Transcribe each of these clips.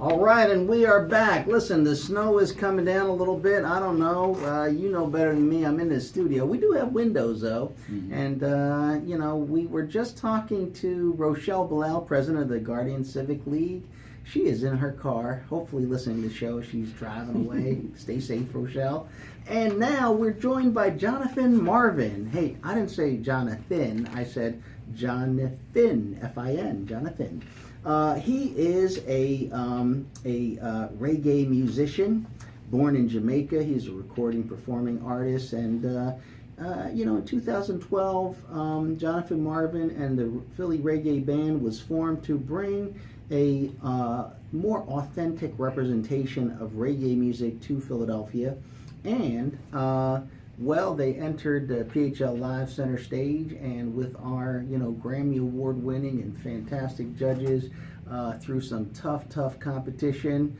All right, and we are back. Listen, the snow is coming down a little bit. I don't know. You know better than me. I'm in the studio. We do have windows, though. Mm-hmm. And, we were just talking to Rochelle Bilal, president of the Guardian Civic League. She is in her car, hopefully listening to the show. She's driving away. Stay safe, Rochelle. And now we're joined by Jonifin Marvin. Hey, I didn't say Jonathan. I said Jonifin, F-I-N, Jonifin. He is a reggae musician, born in Jamaica. He's a recording, performing artist, and in 2012, Jonifin Marvin and the Philly Reggae Band was formed to bring a more authentic representation of reggae music to Philadelphia, and they entered the PHL Live Center stage, and with our, Grammy Award winning and fantastic judges, through some tough competition,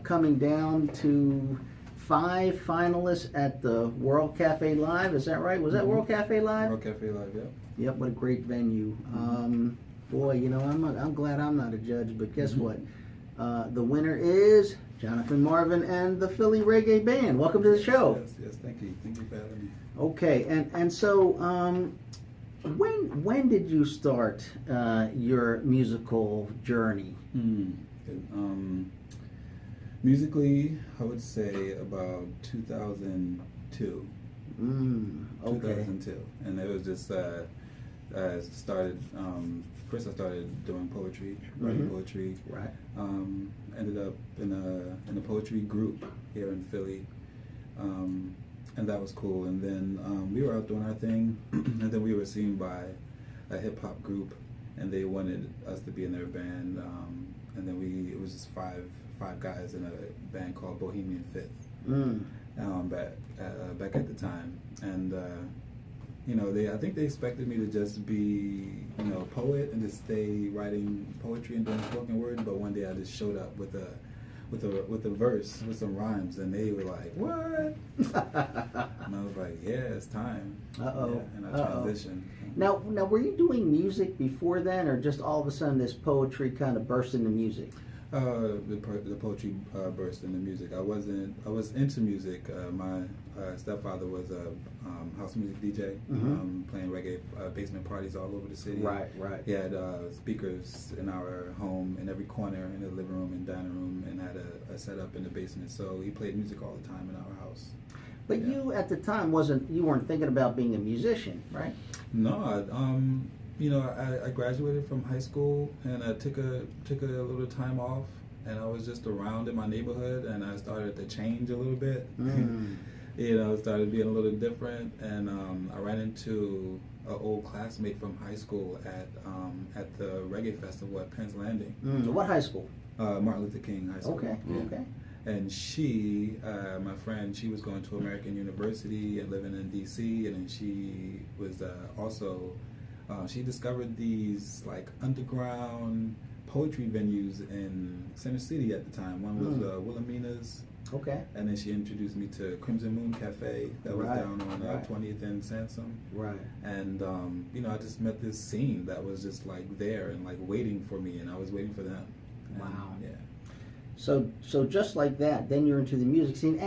coming down to 5 finalists at the World Cafe Live. Is that right? Was that World Cafe Live? World Cafe Live, yeah. Yep, what a great venue. Boy, I'm glad I'm not a judge, but guess what? The winner is Jonifin Marvin and the Philly Reggae Band. Welcome to the show. Yes, thank you. Thank you for having me. Okay, and so when did you start your musical journey? Musically, I would say about 2002. Okay. 2002, and it was just I started. First, I started doing poetry, writing poetry. Right. Ended up in a poetry group here in Philly, and that was cool. And then we were out doing our thing, and then we were seen by a hip hop group, and they wanted us to be in their band. And then it was just five guys in a band called Bohemian Fifth. Back at the time, and I think they expected me to just be, a poet and just stay writing poetry and doing spoken word. But one day I just showed up with a verse with some rhymes, and they were like, "What?" And I was like, "Yeah, it's time." Uh-oh. Yeah, and I transitioned. Now, were you doing music before then, or just all of a sudden this poetry kind of burst into music? The poetry burst into music. I was into music. My stepfather was a house music DJ, playing reggae basement parties all over the city. Right. He had speakers in our home, in every corner, in the living room and dining room, and had a setup in the basement. So he played music all the time in our house. But you at the time weren't thinking about being a musician, right? No, I graduated from high school, and I took a little time off, and I was just around in my neighborhood, and I started to change a little bit. Started being a little different, and I ran into an old classmate from high school at the reggae festival at Penn's Landing. What high school? Martin Luther King High School. Okay. And she, my friend, she was going to American University and living in D.C., and then she was also. She discovered these underground poetry venues in Center City at the time. One was Wilhelmina's. Okay. And then she introduced me to Crimson Moon Cafe that was down on 20th and Sansom. Right. And I just met this scene that was just there and waiting for me, and I was waiting for them. And, wow. Yeah. So just like that, then you're into the music scene,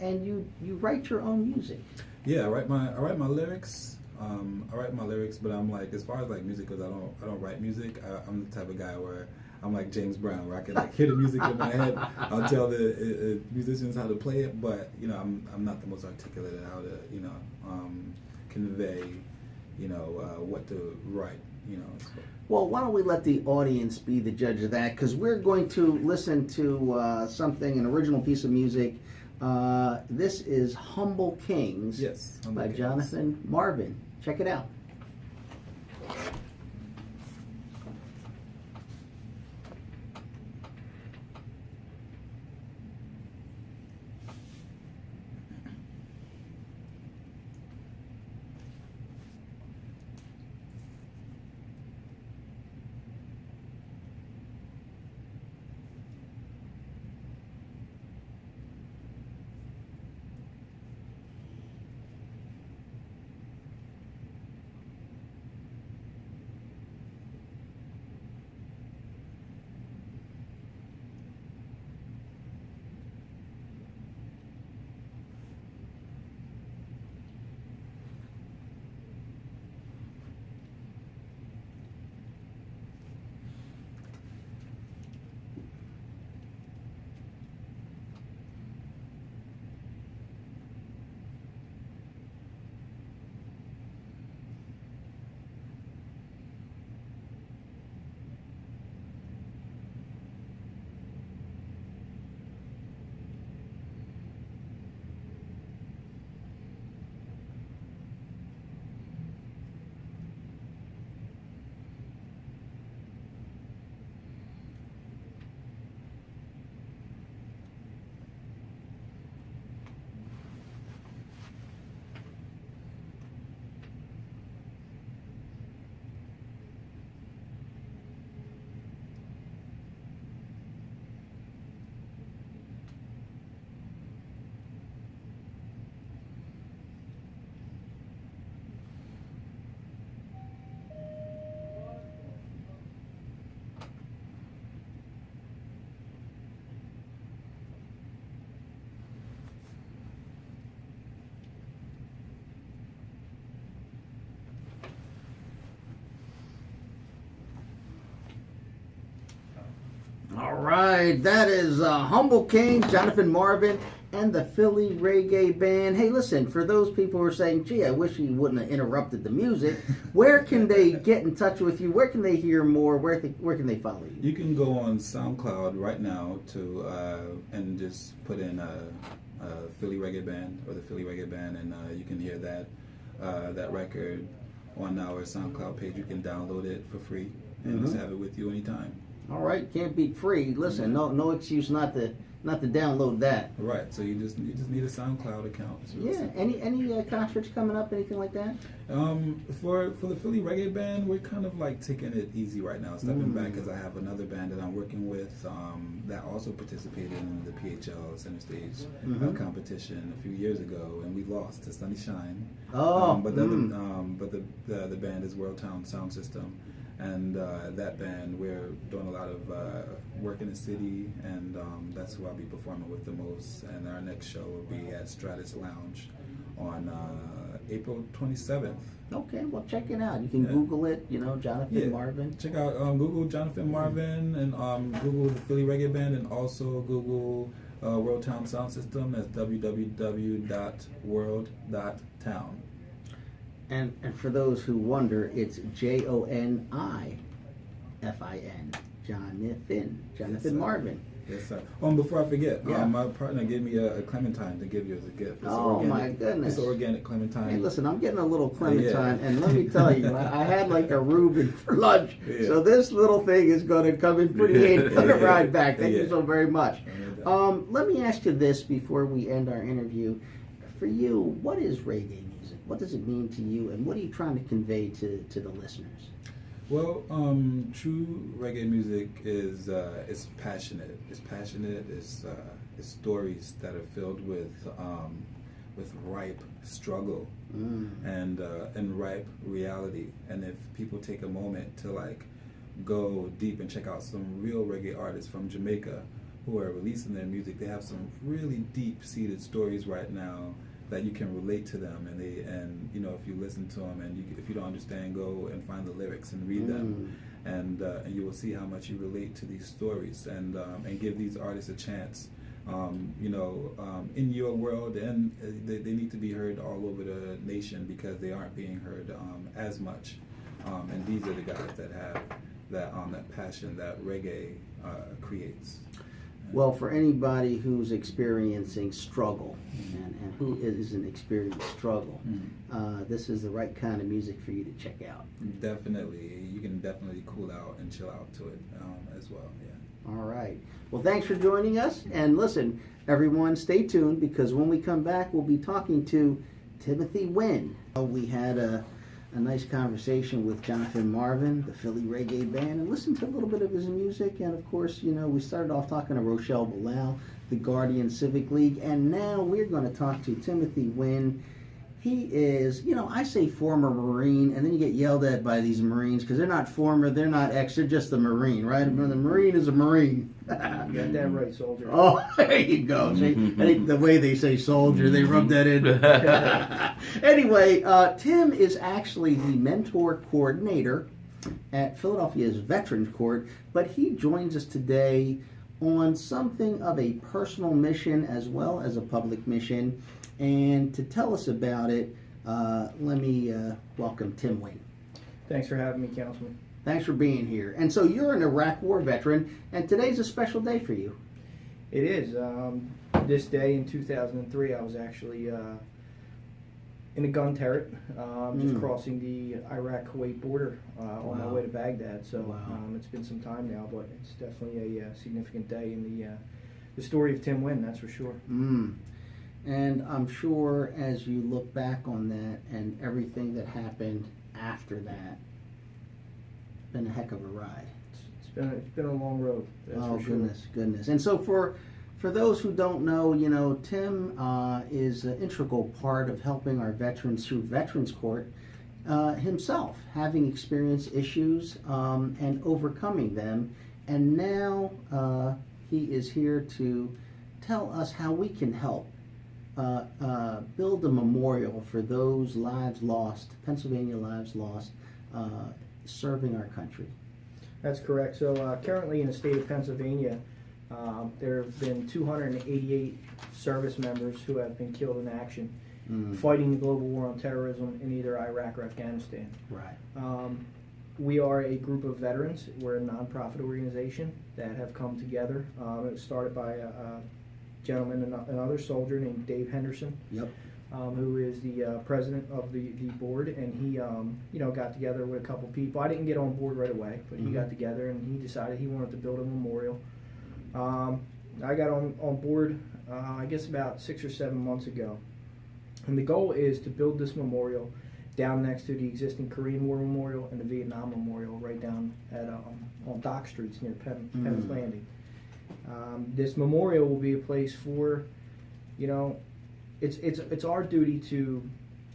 and you write your own music. Yeah, I write my lyrics. I write my lyrics, but I'm as far as music goes, I don't write music. I'm the type of guy where I'm like James Brown, where I can hear the music in my head. I'll tell the musicians how to play it, but I'm not the most articulate at how to convey what to write. Well, why don't we let the audience be the judge of that? Because we're going to listen to an original piece of music. This is Humble Kings by Jonifin Marvin. Check it out. All right, that is Humble King, Jonifin Marvin, and the Philly Reggae Band. Hey, listen, for those people who are saying, gee, I wish he wouldn't have interrupted the music, where can they get in touch with you? Where can they hear more? Where can they follow you? You can go on SoundCloud right now and just put in Philly Reggae Band or the Philly Reggae Band, and you can hear that record on our SoundCloud page. You can download it for free and just have it with you anytime. All right, can't beat free. Listen, no excuse not to download that. Right, so you just need a SoundCloud account. Yeah. Simple. Any concerts coming up? Anything like that? For the Philly Reggae Band, we're kind of like taking it easy right now, stepping back, because I have another band that I'm working with that also participated in the PHL Center Stage competition a few years ago, and we lost to Sunny Shine. But the band is World Town Sound System. And that band, we're doing a lot of work in the city, and that's who I'll be performing with the most. And our next show will be at Stratus Lounge on April 27th. Okay, well, check it out. You can Google it, Jonifin Marvin. Check out Google Jonifin Marvin, and Google the Philly Reggae Band, and also Google World Town Sound System as www.world.town. And for those who wonder, it's Jonifin, Jonifin Marvin. Yes, sir. Before I forget, my partner gave me a clementine to give you as a gift. It's my goodness! It's organic clementine. Hey, listen, I'm getting a little clementine, and let me tell you, I had like a Reuben for lunch, so this little thing is going to come in pretty handy on the ride back. Thank you so very much. Let me ask you this before we end our interview. For you, what is reggae music? What does it mean to you, and what are you trying to convey to the listeners? Well, true reggae music is passionate. It's passionate. It's stories that are filled with ripe struggle and ripe reality. And if people take a moment to like go deep and check out some real reggae artists from Jamaica who are releasing their music, they have some really deep-seated stories right now that you can relate to them, and if you listen to them, and if you don't understand, go and find the lyrics and read them, and you will see how much you relate to these stories, and give these artists a chance, in your world, and they need to be heard all over the nation because they aren't being heard as much, and these are the guys that have that passion that reggae creates. Well, for anybody who's experiencing struggle and who isn't experiencing struggle, this is the right kind of music for you to check out. Definitely. You can definitely cool out and chill out to it as well. Yeah. All right. Well, thanks for joining us. And listen, everyone, stay tuned, because when we come back, we'll be talking to Timothy Wynn. We had a nice conversation with Jonifin Marvin, the Philly Reggae Band, and listened to a little bit of his music. And of course, we started off talking to Rochelle Bilal, the Guardian Civic League, and now we're going to talk to Timothy Wynn. He is, I say former Marine, and then you get yelled at by these Marines because they're not former, they're not ex, they're just a Marine, right? The Marine is a Marine. You got that right, soldier. Oh, there you go. See, I think the way they say soldier, they rub that in. Anyway, Tim is actually the mentor coordinator at Philadelphia's Veterans Court, but he joins us today on something of a personal mission as well as a public mission. And to tell us about it, let me welcome Tim Wynn. Thanks for having me, Councilman. Thanks for being here. And so you're an Iraq War veteran, and today's a special day for you. It is. This day in 2003, I was actually in a gun turret, just crossing the Iraq-Kuwait border on my way to Baghdad. So it's been some time now, but it's definitely a significant day in the story of Tim Wynn, that's for sure. And I'm sure as you look back on that and everything that happened after that, it's been a heck of a ride. It's been a long road, that's for sure. Goodness. And so for those who don't know, Tim is an integral part of helping our veterans through Veterans Court himself, having experienced issues and overcoming them. And now he is here to tell us how we can help build a memorial for those lives lost, Pennsylvania lives lost, serving our country. That's correct. So currently in the state of Pennsylvania, there have been 288 service members who have been killed in action fighting the global war on terrorism in either Iraq or Afghanistan. Right. We are a group of veterans. We're a nonprofit organization that have come together. It was started by a gentleman, another soldier named Dave Henderson. Yep. Who is the president of the board, and he got together with a couple people. I didn't get on board right away, but he got together and he decided he wanted to build a memorial. I got on board, I guess about 6 or 7 months ago, and the goal is to build this memorial down next to the existing Korean War Memorial and the Vietnam Memorial, right down at on Dock Streets near Penn's Landing. This memorial will be a place for, It's our duty to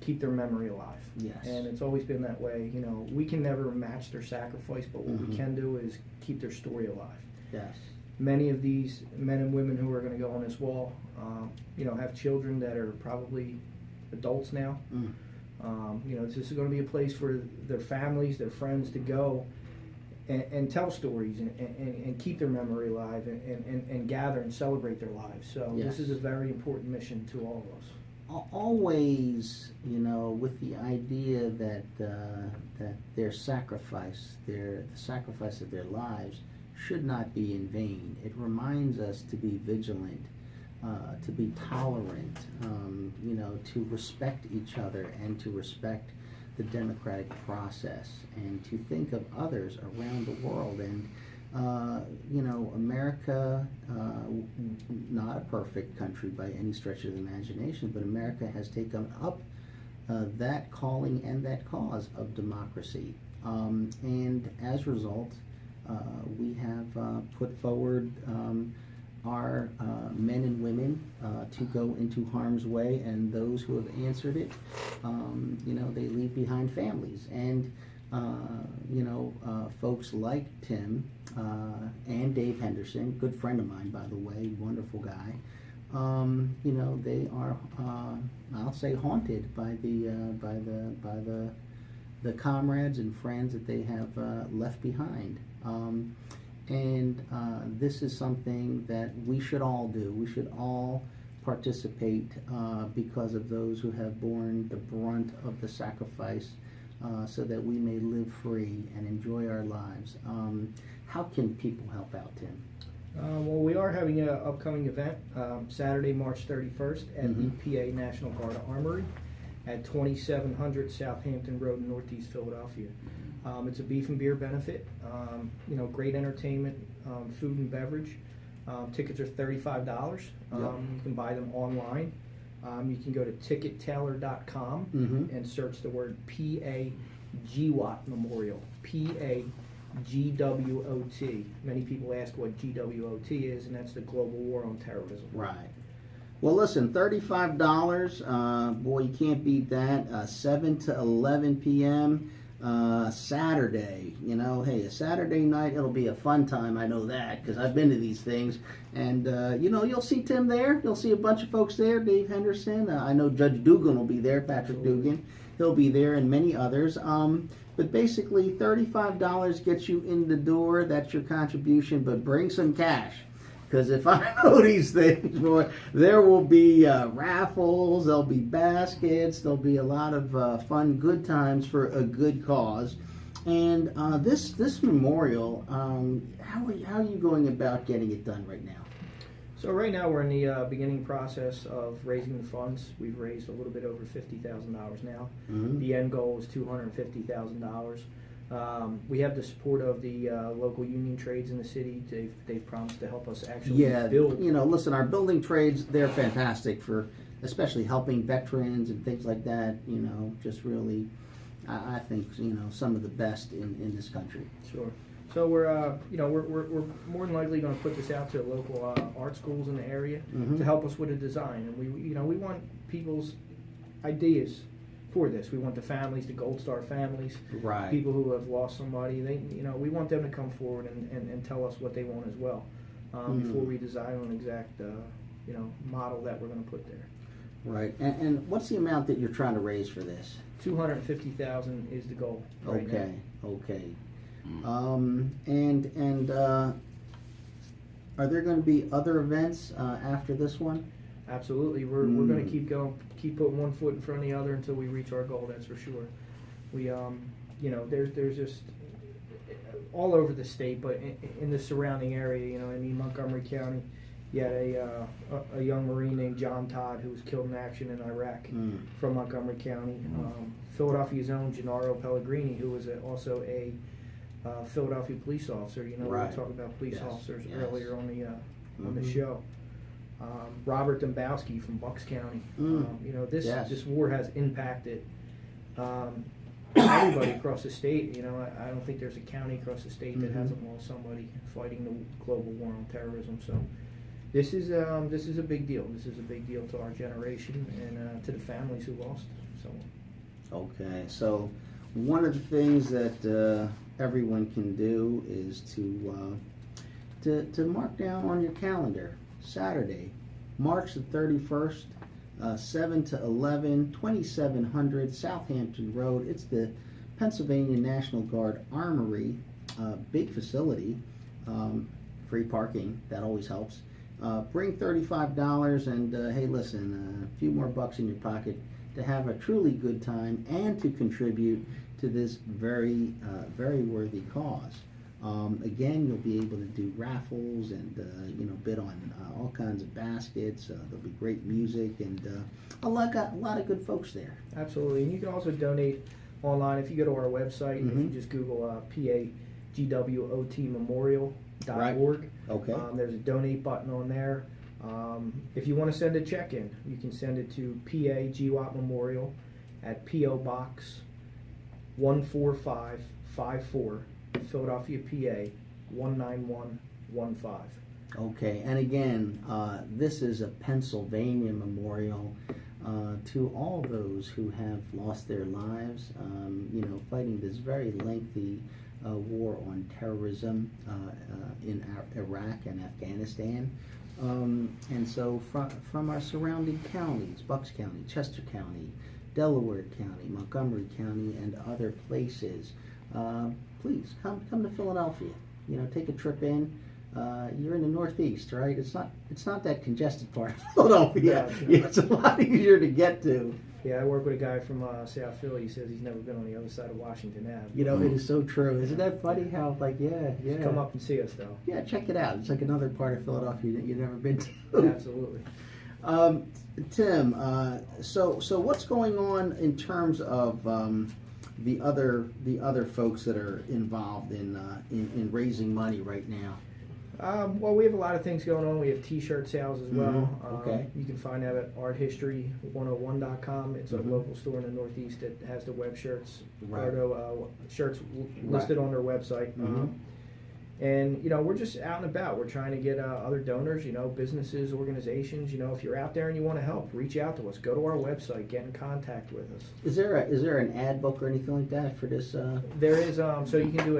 keep their memory alive. Yes. And it's always been that way. We can never match their sacrifice, but what we can do is keep their story alive. Yes. Many of these men and women who are going to go on this wall, have children that are probably adults now. This is going to be a place for their families, their friends to go and tell stories and keep their memory alive and gather and celebrate their lives. So Yes. This is a very important mission to all of us. Always, with the idea that their sacrifice, the sacrifice of their lives, should not be in vain. It reminds us to be vigilant, to be tolerant, to respect each other and to respect the democratic process and to think of others around the world. And America, not a perfect country by any stretch of the imagination, but America has taken up that calling and that cause of democracy. And as a result, we have put forward our men and women to go into harm's way, and those who have answered it, they leave behind families. And folks like Tim and Dave Henderson, good friend of mine, by the way, wonderful guy. They are, I'll say, haunted by the comrades and friends that they have left behind. And this is something that we should all do. We should all participate because of those who have borne the brunt of the sacrifice so that we may live free and enjoy our lives. How can people help out, Tim? Well, we are having an upcoming event Saturday, March 31st at the PA National Guard Armory at 2700 Southampton Road in Northeast Philadelphia. It's a beef and beer benefit, great entertainment, food and beverage. Tickets are $35. You can buy them online. You can go to tickettailor.com and search the word PA-GWOT Memorial, P-A-GWOT. Many people ask what GWOT is, and that's the Global War on Terrorism. Right. Well, listen, $35. Boy, you can't beat that. 7 to 11 p.m. Saturday. Hey, a Saturday night, it'll be a fun time. I know that because I've been to these things. And, you'll see Tim there. You'll see a bunch of folks there. Dave Henderson. I know Judge Dugan will be there, Patrick Dugan. He'll be there, and many others. But basically, $35 gets you in the door. That's your contribution, but bring some cash. Because if I know these things, boy, there will be raffles, there'll be baskets, there'll be a lot of fun, good times for a good cause. And this memorial, how are you going about getting it done right now? So right now we're in the beginning process of raising the funds. We've raised a little bit over $50,000 now. The end goal is $250,000. We have the support of the local union trades in the city. They've promised to help us actually build. Listen, our building trades, they're fantastic for especially helping veterans and things like that. Just really, I think, some of the best in this country. Sure. So we're more than likely going to put this out to local art schools in the area to help us with a design, and we want people's ideas for this. We want the families, the Gold Star families, right, people who have lost somebody. We want them to come forward and tell us what they want as well before we design an exact model that we're going to put there. Right. And what's the amount that you're trying to raise for this? $250,000 is the goal. Right now. Okay. And are there going to be other events after this one? Absolutely, we're going to keep going, keep putting one foot in front of the other until we reach our goal. That's for sure. We, there's just all over the state, but in the surrounding area, Montgomery County, you had a young Marine named John Todd who was killed in action in Iraq from Montgomery County. Philadelphia's own Gennaro Pellegrini, who was also a Philadelphia police officer. We were talking about police officers earlier on the show. Robert Dombowski from Bucks County. This war has impacted everybody across the state. I don't think there's a county across the state that hasn't lost somebody fighting the global war on terrorism. So this is a big deal. This is a big deal to our generation and to the families who lost someone. Okay, so one of the things that everyone can do is to mark down on your calendar Saturday, March the 31st, 7 to 11, 2700 Southampton Road. It's the Pennsylvania National Guard Armory, big facility, free parking, that always helps. Bring $35 and hey, listen, a few more bucks in your pocket to have a truly good time and to contribute to this very, very worthy cause. Again, you'll be able to do raffles and bid on all kinds of baskets. There'll be great music and a lot of good folks there. Absolutely, and you can also donate online if you go to our website. If you just Google PAGWOTmemorial.org. Right. Okay. There's a donate button on there. If you want to send a check-in, you can send it to PA Memorial at P.O. Box 14554, Philadelphia, PA 19115. Okay, and again, this is a Pennsylvania memorial to all those who have lost their lives, fighting this very lengthy war on terrorism in Iraq and Afghanistan. And so from our surrounding counties, Bucks County, Chester County, Delaware County, Montgomery County, and other places, please come to Philadelphia. Take a trip in. You're in the Northeast, right? It's not that congested part of Philadelphia. It's a lot easier to get to. Yeah, I work with a guy from South Philly. He says he's never been on the other side of Washington Ave. It is so true. Isn't that funny how, Just come up and see us, though. Yeah, check it out. It's like another part of Philadelphia that you've never been to. Absolutely. Tim, so what's going on in terms of the other folks that are involved in raising money right now? Well, we have a lot of things going on. We have T-shirt sales as well. Okay. You can find that at arthistory101.com. It's a local store in the Northeast that has the web shirts, shirts listed on their website. And we're just out and about. We're trying to get other donors, businesses, organizations. If you're out there and you want to help, reach out to us. Go to our website, get in contact with us. Is there an ad book or anything like that for this? There is. So you can do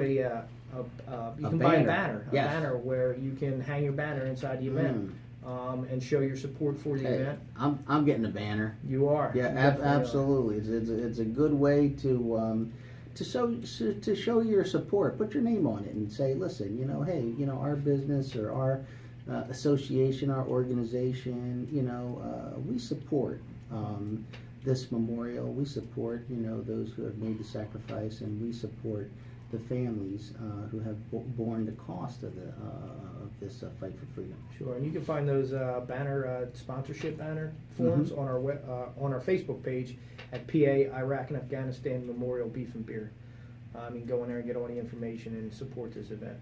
you can buy a banner, banner where you can hang your banner inside the event and show your support for the event. I'm getting a banner. You are. Yeah, absolutely. It's a good way to show your support. Put your name on it and say, listen, hey, our business or our association, our organization, we support this memorial. We support, those who have made the sacrifice, and we support the families who have borne the cost of this fight for freedom. Sure, and you can find those sponsorship banner forms on our Facebook page at PA Iraq and Afghanistan Memorial Beef and Beer. You can go in there and get all the information and support this event.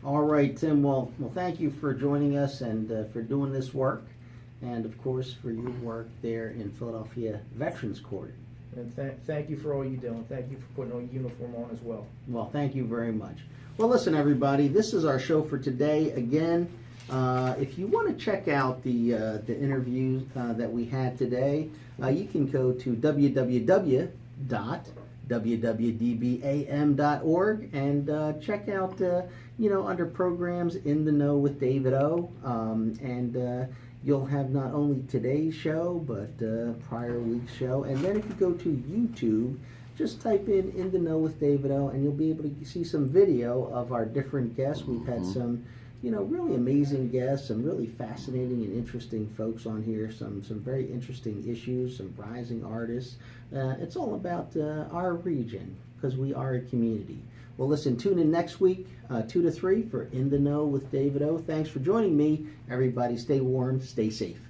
All right, Tim. Well, thank you for joining us and for doing this work, and of course for your work there in Philadelphia Veterans Court. And thank you for all you do, and thank you for putting a uniform on as well. Well, thank you very much. Well, listen, everybody, this is our show for today. Again, if you want to check out the interviews that we had today, you can go to www.wwdbam.org and check out, under programs In the Know with David O. And you'll have not only today's show, but prior week's show. And then if you go to YouTube, just type in the Know with David O, and you'll be able to see some video of our different guests. We've had some, really amazing guests, some really fascinating and interesting folks on here, some very interesting issues, some rising artists. It's all about our region, because we are a community. Well, listen, tune in next week, 2 to 3 for In the Know with David O. Thanks for joining me. Everybody stay warm, stay safe.